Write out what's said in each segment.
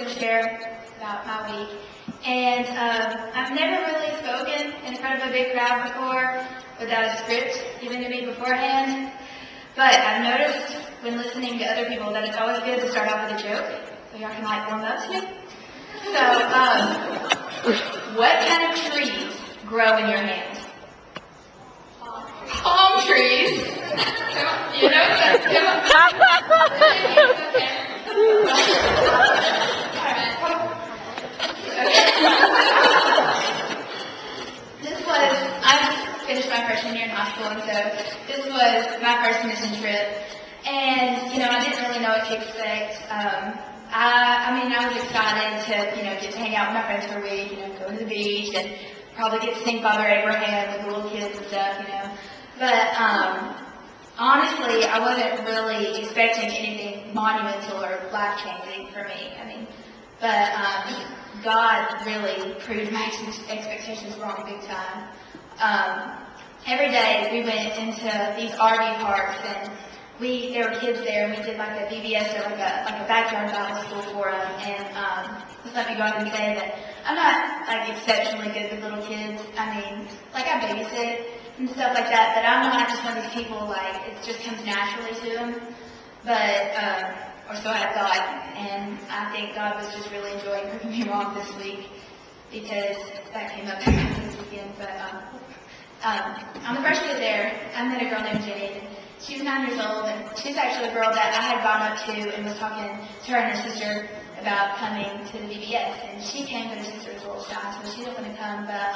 to share about my week. And I've never really spoken in front of a big crowd before without a script given to me beforehand. But I've noticed when listening to other people that it's always good to start off with a joke, so y'all can like warm up to me. So, what kind of trees grow in your hand? Palm trees. You know that. I finished my freshman year in high school, and so this was my first mission trip. And, you know, I didn't really know what to expect. I was excited to, get to hang out with my friends for a week, go to the beach and probably get to sing Father Abraham with the little kids and stuff, But, honestly, I wasn't really expecting anything monumental or life-changing for me. But God really proved my expectations wrong big time. Every day we went into these RV parks, and there were kids there, and we did like a VBS or like a backyard Bible school for them. And just let me go ahead and say that I'm not like exceptionally good with little kids. I babysit and stuff like that, but I'm not just one of these people like it just comes naturally to them. But or so I thought, and I think God was just really enjoying proving me wrong this week because that came up this weekend. But on the first day there, I met a girl named Jenny. She was 9 years old, and she's actually a girl that I had gone up to and was talking to her and her sister about coming to the VBS. And she came, but her sister was a little shy, so she didn't want to come. But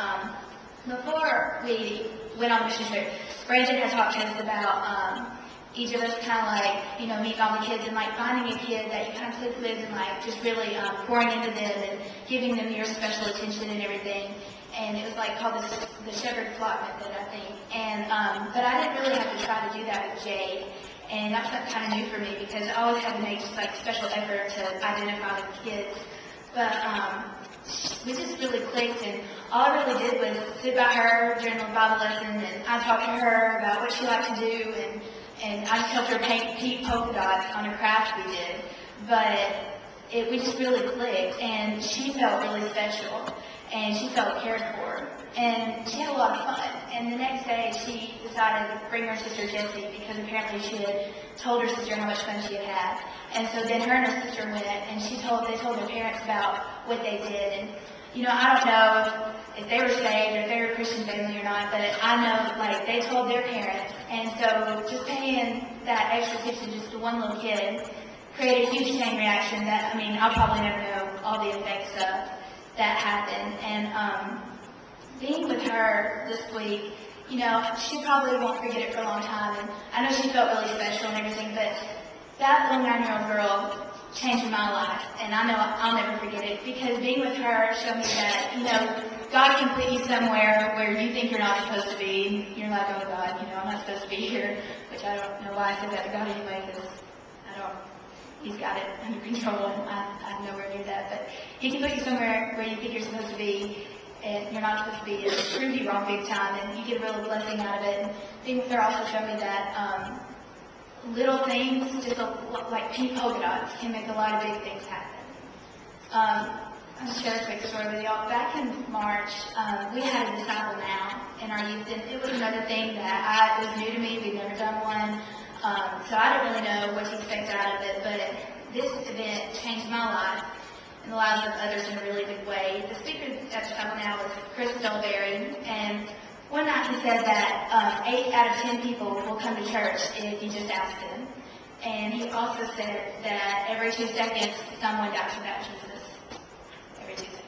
before we went on the mission trip, Brandon had talked to us about each of us kind of meeting all the kids and finding a kid that you kind of click with and just really pouring into them and giving them your special attention and everything. And it was called the Shepherd Flock Method, I think. And but I didn't really have to try to do that with Jade, and that's kind of new for me because I always had to make just special effort to identify with kids. But we just really clicked, and all I really did was sit by her during the Bible lesson, and I talked to her about what she liked to do, and I just helped her paint pink polka dots on a craft we did. But we just really clicked, and she felt really special. And she felt cared for, and she had a lot of fun. And the next day, she decided to bring her sister Jessie because apparently she had told her sister how much fun she had had. And so then her and her sister went, and they told their parents about what they did. And I don't know if they were saved or if they were a Christian family or not, but I know they told their parents. And so just paying that extra attention just to one little kid created a huge chain reaction that I'll probably never know all the effects of that happened. And being with her this week, she probably won't forget it for a long time. And I know she felt really special and everything, but that little 9-year-old girl changed my life, and I know I'll never forget it because being with her showed me that, God can put you somewhere where you think you're not supposed to be. You're like, oh God, I'm not supposed to be here, which I don't know why I said that to God anyway, because He's got it under control, and I'm nowhere near that. But He can put you somewhere where you think you're supposed to be, and you're not supposed to be, and prove you wrong big time, and you get a real blessing out of it. And being with her also showed me that little things, just like pink polka dots, can make a lot of big things happen. I'll just share a quick story with y'all. Back in March, we had a Disciple Now in our youth, and it was another thing that was new to me. We'd never done one. So I didn't really know what to expect out of it, but this event changed my life and the lives of others in a really big way. The speaker at Disciple Now was Chris Dolberry, and one night he said that 8 out of 10 people will come to church if you just ask them. And he also said that every 2 seconds someone dies without Jesus. Every 2 seconds.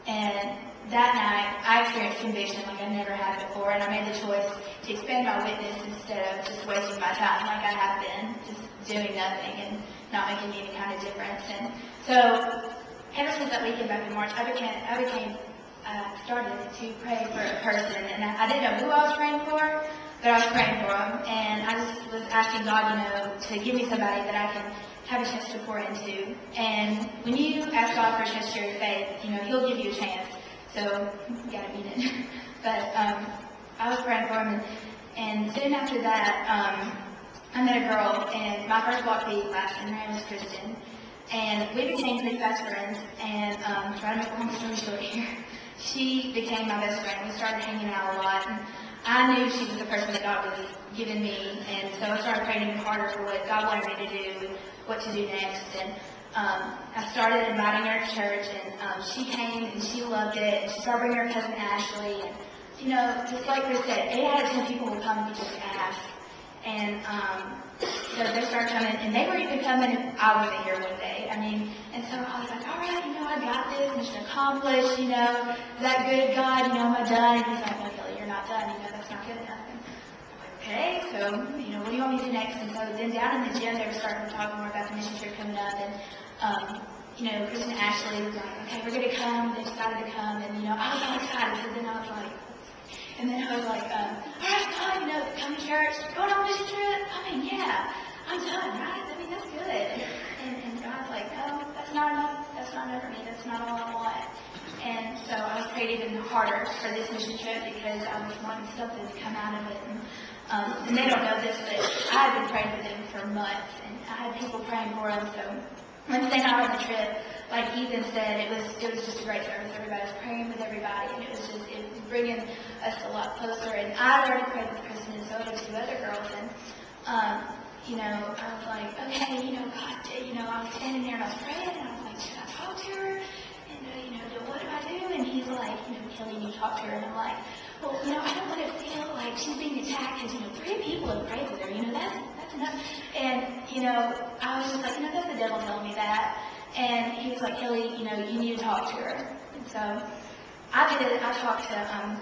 And that night, I experienced conviction like I never had before, and I made the choice to expand my witness instead of just wasting my time like I have been, just doing nothing and not making any kind of difference. And so, ever since that weekend back in March, I started to pray for a person, and I didn't know who I was praying for, but I was praying for them, and I just was asking God, to give me somebody that I can have a chance to pour into. And when you ask God for a chance to share your faith, He'll give you a chance. So, you gotta mean it. But I was praying for him, and soon after that, I met a girl in my first block B class, and her name was Kristen. And we became pretty fast friends, and trying to make a long story short here, she became my best friend. We started hanging out a lot, and I knew she was the person that God was giving me, and so I started praying even harder for what God wanted me to do and what to do next. And I started inviting her to church, and she came, and she loved it, and she started bringing her cousin Ashley, and, you know, just like Chris said, 8 out of 10 people will come if you just ask. And so they started coming, and they were even coming if I wasn't here one day. I mean, and so I was like, all right, you know, I got this, mission accomplished, you know, is that good, God? You know, am I done? And he's like, no, Kelly, you're not done. You know, that's not good enough. And I'm like, okay, so, you know, what do you want me to do next? And so then down in the gym, they were starting to talk more about the mission trip coming up, and you know, Chris and Ashley was like, okay, we're going to come. They decided to come, and, you know, I was all excited. So then I was like, and then I was like, all right, God, you know, come to church, going on a mission trip. I mean, yeah, I'm done, right? I mean, that's good. And God's like, no, that's not enough. That's not enough for me. That's not all I want. And so I was praying even harder for this mission trip because I was wanting something to come out of it. And they don't know this, but I had been praying for them for months, and I had people praying for them. So once they got on the trip, like Ethan said, it was just a great service. Everybody was praying with everybody, and it was bringing us a lot closer. And I already prayed with Kristen, and so did 2 other girls. And you know, I was like, okay, you know, God, you know, I was standing there and I was praying, and I was like, should I talk to her? And you know, what do I do? And he's like, you know, Kelly, you talk to her. And I'm like, well, you know, I don't want to feel like she's being attacked because, you know, 3 people have prayed with her. You know, that's enough. And, you know, I was just like, you know, that's the devil telling me that. And he was like, Kelly, you know, you need to talk to her. And so I did. I talked to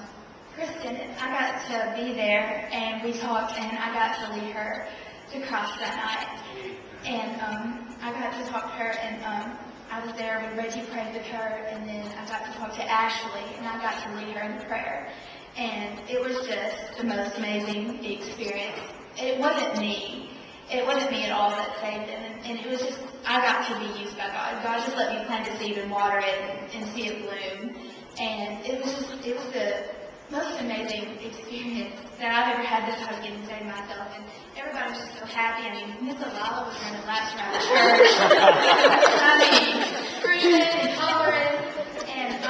Kristen, and I got to be there, and we talked, and I got to lead her to cross that night. And I got to talk to her, and I was there when Reggie prayed with her, and then I got to talk to Ashley, and I got to lead her in prayer. And it was just the most amazing experience. It wasn't me. It wasn't me at all that saved them, and it was just, I got to be used by God. God just let me plant the seed and water it and see it bloom. And it was the most amazing experience that I've ever had this time getting saved myself. And everybody was just so happy. I mean, Miss Alala was running laps around the church. I mean, screaming and hollering. And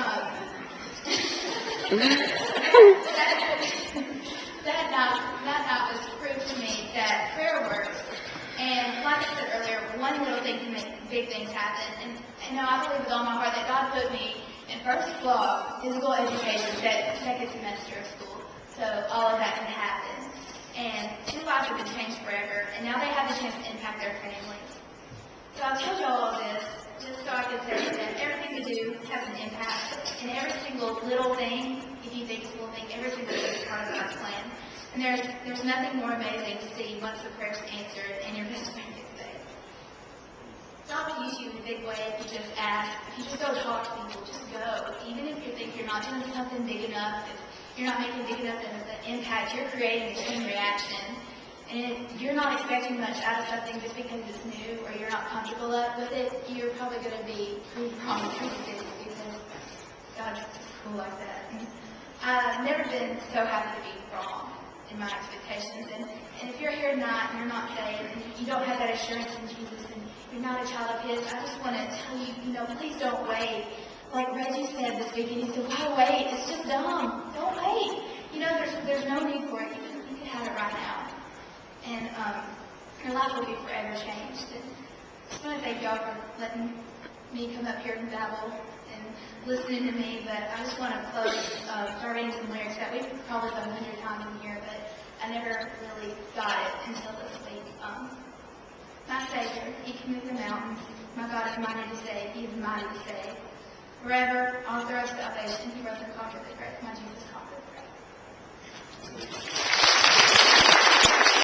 that night was proof to me that prayer works. And like I said earlier, one little thing can make big things happen. And you know, I believe with all my heart that God put me in first block, physical education, second semester of school. So all of that can happen. And 2 lives have been changed forever, and now they have the chance to impact their families. So I've told you all of this just so I can tell you that everything we do has an impact. And every single little thing, if you think it's a little thing, every single thing is part of God's plan. And there's nothing more amazing to see once the prayer's answered and your best friend gets saved. God will use you in a big way if you just ask. If you just go talk to people, just go. Even if you think you're not doing something big enough, if you're not making big enough of an impact, you're creating a chain reaction. And if you're not expecting much out of something just because it's new or you're not comfortable with it, you're probably going to be proved wrong pretty soon because God's cool like that. And I've never been so happy to be wrong in my expectations. And if you're here tonight and you're not saved and you don't have that assurance in Jesus and you're not a child of His, I just want to tell you, you know, please don't wait. Like Reggie said this weekend, he said, why wait? It's just dumb. Don't wait. You know, there's no need for it. You can have it right now. And your life will be forever changed. And I just want to thank y'all for letting me come up here and babble and listening to me. But I just want to close by reading some lyrics that we've probably done 100 times in here, but I never really got it until this week. My Savior, He can move the mountains. My God is mighty to save. He is mighty to save. Forever, author of salvation, He rose and conquered the grave. My Jesus conquered the grave.